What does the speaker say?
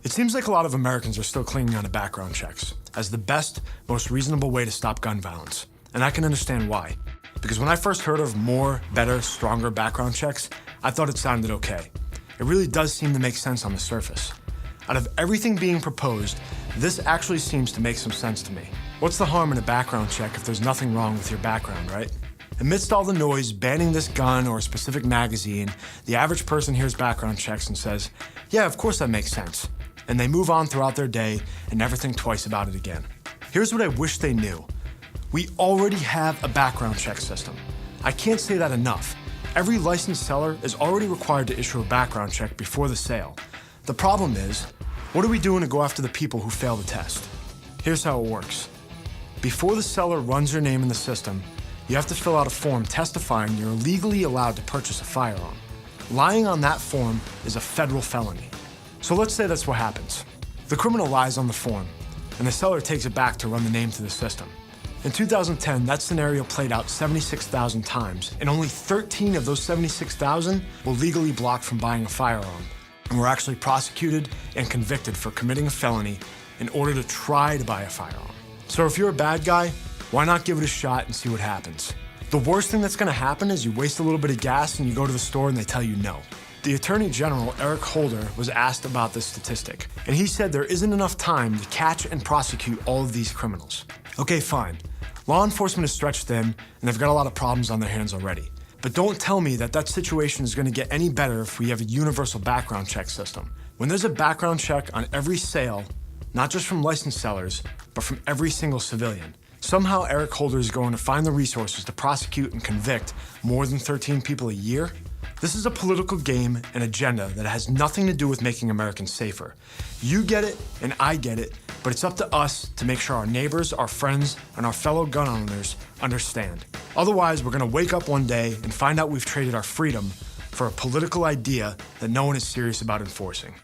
It seems like a lot of Americans are still clinging on to background checks as the best, most reasonable way to stop gun violence. And I can understand why. Because when I first heard of more, better, stronger background checks, I thought it sounded okay. It really does seem to make sense on the surface. Out of everything being proposed, this actually seems to make some sense to me. What's the harm in a background check if there's nothing wrong with your background, right? Amidst all the noise banning this gun or a specific magazine, the average person hears background checks and says, yeah, of course that makes sense. And they move on throughout their day and never think twice about it again. Here's what I wish they knew. We already have a background check system. I can't say that enough. Every licensed seller is already required to issue a background check before the sale. The problem is, what are we doing to go after the people who fail the test? Here's how it works. Before the seller runs your name in the system, you have to fill out a form testifying you're legally allowed to purchase a firearm. Lying on that form is a federal felony. So let's say that's what happens. The criminal lies on the form, and the seller takes it back to run the name through the system. In 2010, that scenario played out 76,000 times, and only 13 of those 76,000 were legally blocked from buying a firearm, and were actually prosecuted and convicted for committing a felony in order to try to buy a firearm. So if you're a bad guy, why not give it a shot and see what happens? The worst thing that's gonna happen is you waste a little bit of gas and you go to the store and they tell you no. The Attorney General, Eric Holder, was asked about this statistic, and he said there isn't enough time to catch and prosecute all of these criminals. Okay, fine. Law enforcement is stretched thin, and they've got a lot of problems on their hands already. But don't tell me that that situation is gonna get any better if we have a universal background check system. When there's a background check on every sale, not just from licensed sellers, but from every single civilian, somehow Eric Holder is going to find the resources to prosecute and convict more than 13 people a year? This is a political game and agenda that has nothing to do with making Americans safer. You get it, and I get it, but it's up to us to make sure our neighbors, our friends, and our fellow gun owners understand. Otherwise, we're gonna wake up one day and find out we've traded our freedom for a political idea that no one is serious about enforcing.